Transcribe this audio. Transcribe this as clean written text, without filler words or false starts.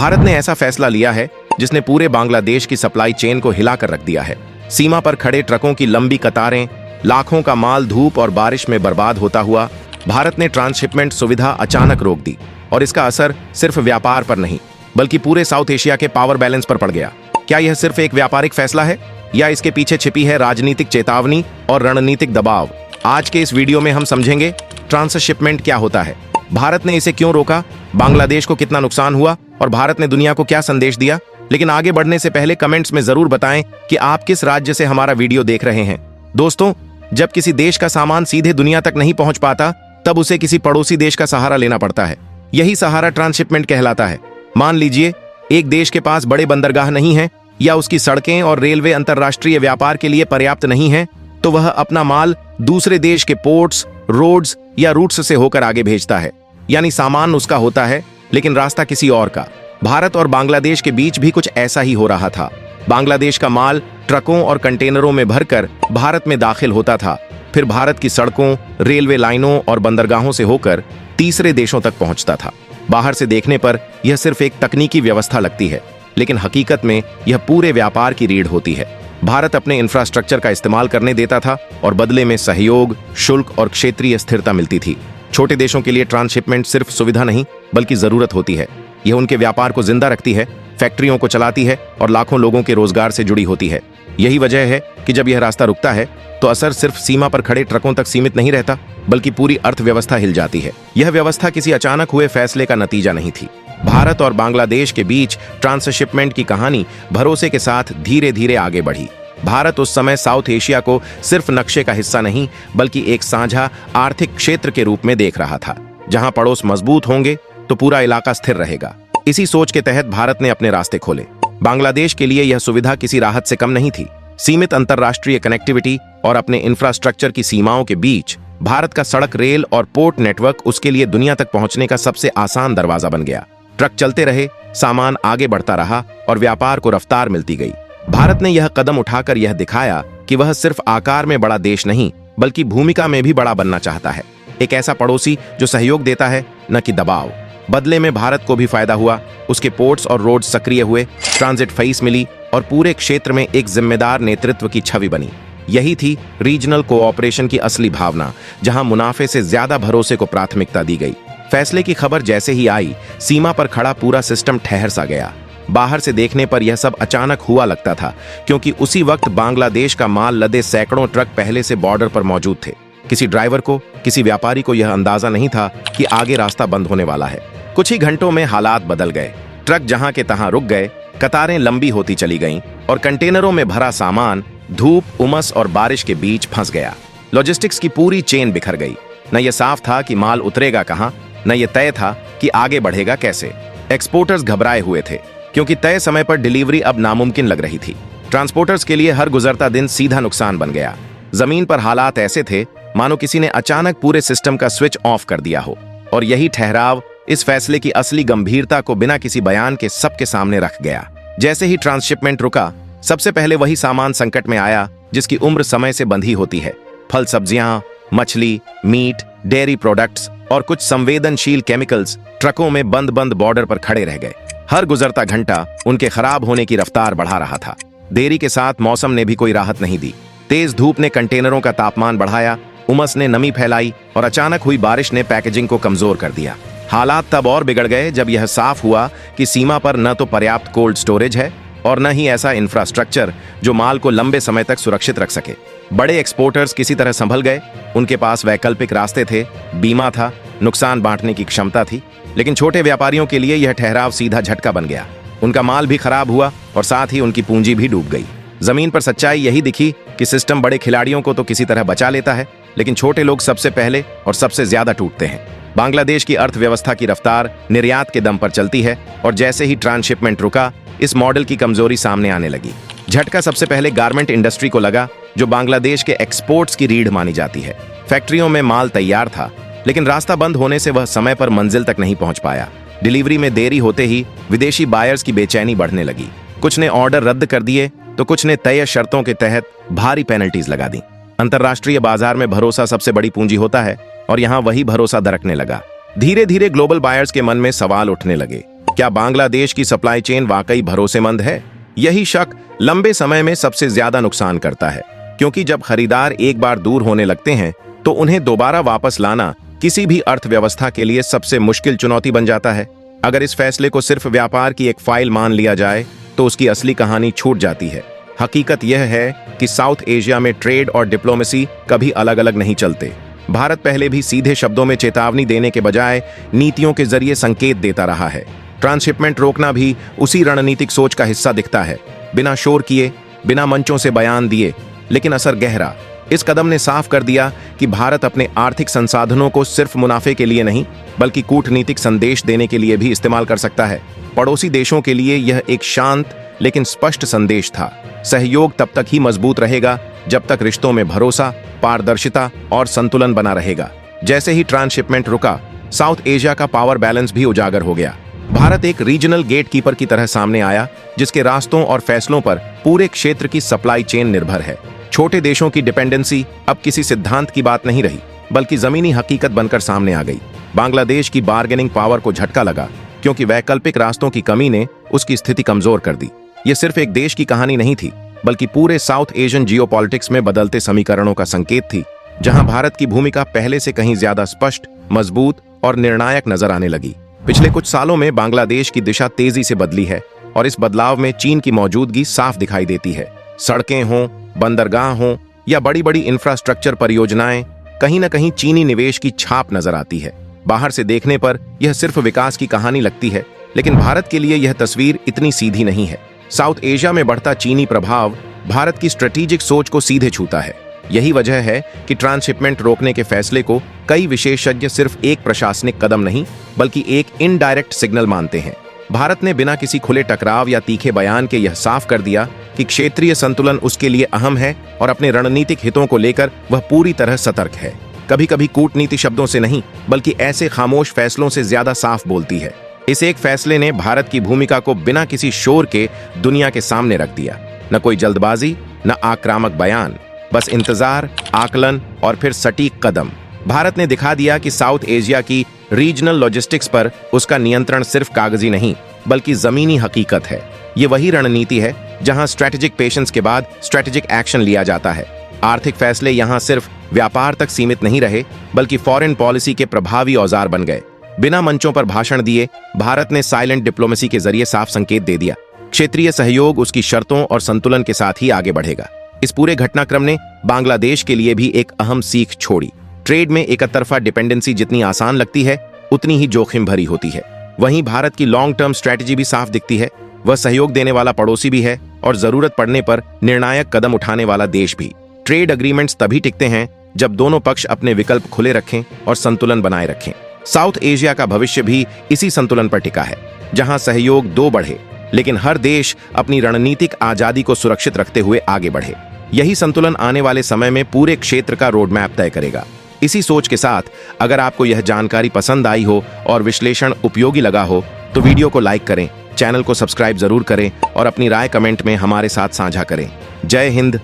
भारत ने ऐसा फैसला लिया है जिसने पूरे बांग्लादेश की सप्लाई चेन को हिलाकर रख दिया है। सीमा पर खड़े ट्रकों की लंबी कतारें, लाखों का माल धूप और बारिश में बर्बाद होता हुआ, भारत ने ट्रांसशिपमेंट सुविधा अचानक रोक दी और इसका असर सिर्फ व्यापार पर नहीं बल्कि पूरे साउथ एशिया के पावर बैलेंस पर पड़ गया। क्या यह सिर्फ एक व्यापारिक फैसला है या इसके पीछे छिपी है राजनीतिक चेतावनी और रणनीतिक दबाव? आज के इस वीडियो में हम समझेंगे ट्रांसशिपमेंट क्या होता है, भारत ने इसे क्यों रोका, बांग्लादेश को कितना नुकसान हुआ और भारत ने दुनिया को क्या संदेश दिया। लेकिन आगे बढ़ने से पहले कमेंट्स में जरूर बताएं कि आप किस राज्य से हमारा वीडियो देख रहे हैं। दोस्तों, जब किसी देश का सामान सीधे दुनिया तक नहीं पहुंच पाता तब उसे किसी पड़ोसी देश का सहारा लेना पड़ता है। यही सहारा ट्रांसशिपमेंट कहलाता है। मान लीजिए एक देश के पास बड़े बंदरगाह नहीं है या उसकी सड़कें और रेलवे अंतरराष्ट्रीय व्यापार के लिए पर्याप्त नहीं है, तो वह अपना माल दूसरे देश के पोर्ट्स, रोड्स या रूट्स से होकर आगे भेजता है। यानी सामान उसका होता है लेकिन रास्ता किसी और का। भारत और बांग्लादेश के बीच भी कुछ ऐसा ही हो रहा था। बांग्लादेश का माल ट्रकों और कंटेनरों में भरकर भारत में दाखिल होता था, फिर भारत की सड़कों, रेलवे लाइनों और बंदरगाहों से होकर तीसरे देशों तक पहुंचता था। बाहर से देखने पर यह सिर्फ एक तकनीकी व्यवस्था लगती है, लेकिन हकीकत में यह पूरे व्यापार की रीढ़ होती है। भारत अपने इंफ्रास्ट्रक्चर का इस्तेमाल करने देता था और बदले में सहयोग, शुल्क और क्षेत्रीय स्थिरता मिलती थी। छोटे देशों के लिए ट्रांसशिपमेंट सिर्फ सुविधा नहीं बल्कि जरूरत होती है। यह उनके व्यापार को जिंदा रखती है, फैक्ट्रियों को चलाती है और लाखों लोगों के रोजगार से जुड़ी होती है। यही वजह है कि जब यह रास्ता रुकता है तो असर सिर्फ सीमा पर खड़े ट्रकों तक सीमित नहीं रहता बल्कि पूरी अर्थव्यवस्था हिल जाती है। यह व्यवस्था किसी अचानक हुए फैसले का नतीजा नहीं थी। भारत और बांग्लादेश के बीच ट्रांसशिपमेंट की कहानी भरोसे के साथ धीरे धीरे आगे बढ़ी। भारत उस समय साउथ एशिया को सिर्फ नक्शे का हिस्सा नहीं बल्कि एक साझा आर्थिक क्षेत्र के रूप में देख रहा था। जहां पड़ोस मजबूत होंगे तो पूरा इलाका स्थिर रहेगा। इसी सोच के तहत भारत ने अपने रास्ते खोले। बांग्लादेश के लिए यह सुविधा किसी राहत से कम नहीं थी। सीमित अंतरराष्ट्रीय कनेक्टिविटी और अपने इंफ्रास्ट्रक्चर की सीमाओं के बीच भारत का सड़क, रेल और पोर्ट नेटवर्क उसके लिए दुनिया तक पहुंचने का सबसे आसान दरवाजा बन गया। ट्रक चलते रहे, सामान आगे बढ़ता रहा और व्यापार को रफ्तार मिलती गई। भारत ने यह कदम उठाकर यह दिखाया कि वह सिर्फ आकार में बड़ा देश नहीं बल्कि भूमिका में भी बड़ा बनना चाहता है। एक ऐसा पड़ोसी जो सहयोग देता है, न कि दबाव। बदले में भारत को भी फायदा हुआ। उसके पोर्ट्स और रोड्स सक्रिय हुए, ट्रांजिट फीस मिली और पूरे क्षेत्र में एक जिम्मेदार नेतृत्व की छवि बनी। यही थी रीजनल कोऑपरेशन की असली भावना, जहां मुनाफे से ज्यादा भरोसे को प्राथमिकता दी गई। फैसले की खबर जैसे ही आई, सीमा पर खड़ा पूरा सिस्टम ठहर सा गया। बाहर से देखने पर यह सब अचानक हुआ लगता था, क्योंकि उसी वक्त बांग्लादेश का माल लदे सैकड़ों ट्रक पहले से बॉर्डर पर मौजूद थे। किसी ड्राइवर को, किसी व्यापारी को यह अंदाजा नहीं था कि आगे रास्ता बंद होने वाला है। कुछ ही घंटों में हालात बदल गए। ट्रक जहां के तहां रुक गए, कतारें लंबी होती चली गईं और कंटेनरों में भरा सामान धूप, उमस और बारिश के बीच फंस गया। लॉजिस्टिक्स की पूरी चेन बिखर गई। न यह साफ था कि माल उतरेगा कहां, न यह तय था कि आगे बढ़ेगा कैसे। एक्सपोर्टर्स घबराए हुए थे क्योंकि तय समय पर डिलीवरी अब नामुमकिन लग रही थी। ट्रांसपोर्टर्स के लिए हर गुजरता दिन सीधा नुकसान बन गया। जमीन पर हालात ऐसे थे मानो किसी ने अचानक पूरे सिस्टम का स्विच ऑफ कर दिया हो। और यही ठहराव इस फैसले की असली गंभीरता को बिना किसी बयान के सबके सामने रख गया। जैसे ही ट्रांसशिपमेंट रुका, सबसे पहले वही सामान संकट में आया जिसकी उम्र समय से बंधी होती है। फल, सब्जियां, मछली, मीट, डेयरी प्रोडक्ट्स और कुछ संवेदनशील केमिकल्स ट्रकों में बंद बंद बॉर्डर पर खड़े रह गए। हर गुजरता घंटा उनके खराब होने की रफ्तार बढ़ा रहा था। देरी के साथ मौसम ने भी कोई राहत नहीं दी। तेज धूप ने कंटेनरों का तापमान बढ़ाया, उमस ने नमी फैलाई और अचानक हुई बारिश ने पैकेजिंग को कमजोर कर दिया। हालात तब और बिगड़ गए जब यह साफ हुआ कि सीमा पर न तो पर्याप्त कोल्ड स्टोरेज है और न ही ऐसा इंफ्रास्ट्रक्चर जो माल को लंबे समय तक सुरक्षित रख सके। बड़े एक्सपोर्टर्स किसी तरह संभल गए। उनके पास वैकल्पिक रास्ते थे, बीमा था, नुकसान बांटने की क्षमता थी। लेकिन छोटे व्यापारियों के लिए यह ठहराव सीधा झटका बन गया। उनका माल भी खराब हुआ और साथ ही उनकी पूंजी भी डूब गई। जमीन पर सच्चाई यही दिखी कि सिस्टम बड़े खिलाड़ियों को तो किसी तरह बचा लेता है, लेकिन छोटे लोग सबसे पहले और सबसे ज्यादा टूटते हैं। बांग्लादेश की अर्थव्यवस्था की रफ्तार निर्यात के दम पर चलती है और जैसे ही ट्रांसशिपमेंट रुका, इस मॉडल की कमजोरी सामने आने लगी। झटका सबसे पहले गारमेंट इंडस्ट्री को लगा, जो बांग्लादेश के एक्सपोर्ट्स की रीढ़ मानी जाती है। फैक्ट्रियों में माल तैयार था, लेकिन रास्ता बंद होने से वह समय पर मंजिल तक नहीं पहुंच पाया। डिलीवरी में देरी होते ही विदेशी बायर्स की बेचैनी बढ़ने लगी। कुछ ने ऑर्डर रद्द कर दिए तो कुछ ने तय शर्तों के तहत भारी पेनल्टीज लगा दी। अंतर्राष्ट्रीय बाजार में भरोसा सबसे बड़ी पूंजी होता है और यहाँ वही भरोसा दरकने लगा। धीरे धीरे ग्लोबल बायर्स के मन में सवाल उठने लगे। क्या बांग्लादेश की सप्लाई चेन वाकई भरोसेमंद है? यही शक लंबे समय में सबसे ज्यादा नुकसान करता है, क्योंकि जब खरीदार एक बार दूर होने लगते हैं तो उन्हें दोबारा वापस लाना किसी भी अर्थव्यवस्था के लिए सबसे मुश्किल चुनौती बन जाता है। अगर इस फैसले को सिर्फ व्यापार की एक फाइल मान लिया जाए तो उसकी असली कहानी छूट जाती है। हकीकत यह है कि साउथ एशिया में ट्रेड और डिप्लोमेसी कभी अलग अलग नहीं चलते। भारत पहले भी सीधे शब्दों में चेतावनी देने के बजाय नीतियों के जरिए संकेत देता रहा है। ट्रांसशिपमेंट रोकना भी उसी रणनीतिक सोच का हिस्सा दिखता है, बिना शोर किए, बिना मंचों से बयान दिए, लेकिन असर गहरा। इस कदम ने साफ कर दिया कि भारत अपने आर्थिक संसाधनों को सिर्फ मुनाफे के लिए नहीं बल्कि कूटनीतिक संदेश देने के लिए भी इस्तेमाल कर सकता है। पड़ोसी देशों के लिए यह एक शांत लेकिन स्पष्ट संदेश था। सहयोग तब तक ही मजबूत रहेगा जब तक रिश्तों में भरोसा, पारदर्शिता और संतुलन बना रहेगा। जैसे ही ट्रांसशिपमेंट रुका, साउथ एशिया का पावर बैलेंस भी उजागर हो गया। भारत एक रीजनल गेटकीपर की तरह सामने आया, जिसके रास्तों और फैसलों पर पूरे क्षेत्र की सप्लाई चेन निर्भर है। छोटे देशों की डिपेंडेंसी अब किसी सिद्धांत की बात नहीं रही, बल्कि जमीनी हकीकत बनकर सामने आ गई। बांग्लादेश की बार्गेनिंग पावर को झटका लगा, क्योंकि वैकल्पिक रास्तों की कमी ने उसकी स्थिति कमजोर कर दी। ये सिर्फ एक देश की कहानी नहीं थी, बल्कि पूरे साउथ एशियन जियोपॉलिटिक्स में बदलते समीकरणों का संकेत थी, जहां भारत की भूमिका पहले से कहीं ज्यादा स्पष्ट, मजबूत और निर्णायक नजर आने लगी। पिछले कुछ सालों में बांग्लादेश की दिशा तेजी से बदली है और इस बदलाव में चीन की मौजूदगी साफ दिखाई देती है। सड़कें हों, बंदरगाह हों या बड़ी बड़ी इंफ्रास्ट्रक्चर परियोजनाएं, कहीं न कहीं चीनी निवेश की छाप नजर आती है। बाहर से देखने पर यह सिर्फ विकास की कहानी लगती है, लेकिन भारत के लिए यह तस्वीर इतनी सीधी नहीं है। साउथ एशिया में बढ़ता चीनी प्रभाव भारत की स्ट्रेटेजिक सोच को सीधे छूता है। यही वजह है कि ट्रांसशिपमेंट रोकने के फैसले को कई विशेषज्ञ सिर्फ एक प्रशासनिक कदम नहीं बल्कि एक इनडायरेक्ट सिग्नल मानते हैं। भारत ने बिना किसी खुले टकराव या तीखे बयान के यह साफ कर दिया कि क्षेत्रीय संतुलन उसके लिए अहम है और अपने रणनीतिक हितों को लेकर वह पूरी तरह सतर्क है। कभी कभी कूटनीति शब्दों से नहीं बल्कि ऐसे खामोश फैसलों से ज्यादा साफ बोलती है। इस एक फैसले ने भारत की भूमिका को बिना किसी शोर के दुनिया के सामने रख दिया। न कोई जल्दबाजी, न आक्रामक बयान, बस इंतजार, आकलन और फिर सटीक कदम। भारत ने दिखा दिया कि साउथ एशिया की रीजनल लॉजिस्टिक्स पर उसका नियंत्रण सिर्फ कागजी नहीं बल्कि जमीनी हकीकत है। ये वही रणनीति है जहां स्ट्रेटेजिक पेशेंस के बाद स्ट्रेटेजिक एक्शन लिया जाता है। आर्थिक फैसले यहां सिर्फ व्यापार तक सीमित नहीं रहे बल्कि फॉरेन पॉलिसी के प्रभावी औजार बन गए। बिना मंचों पर भाषण दिए भारत ने साइलेंट डिप्लोमेसी के जरिए साफ संकेत दे दिया। क्षेत्रीय सहयोग उसकी शर्तों और संतुलन के साथ ही आगे बढ़ेगा। इस पूरे घटनाक्रम ने बांग्लादेश के लिए भी एक अहम सीख छोड़ी। ट्रेड में एकतरफा डिपेंडेंसी जितनी आसान लगती है उतनी ही जोखिम भरी होती है। वहीं भारत की लॉन्ग टर्म स्ट्रेटेजी भी साफ दिखती है। वह सहयोग देने वाला पड़ोसी भी है और जरूरत पड़ने पर निर्णायक कदम उठाने वाला देश भी। ट्रेड एग्रीमेंट्स तभी टिकते हैं जब दोनों पक्ष अपने विकल्प खुले रखें और संतुलन बनाए रखें। साउथ एशिया का भविष्य भी इसी संतुलन पर टिका है, जहां सहयोग दो बढ़े लेकिन हर देश अपनी रणनीतिक आजादी को सुरक्षित रखते हुए आगे बढ़े। यही संतुलन आने वाले समय में पूरे क्षेत्र का रोड मैप तय करेगा। इसी सोच के साथ अगर आपको यह जानकारी पसंद आई हो और विश्लेषण उपयोगी लगा हो तो वीडियो को लाइक करें, चैनल को सब्सक्राइब जरूर करें और अपनी राय कमेंट में हमारे साथ साझा करें। जय हिंद।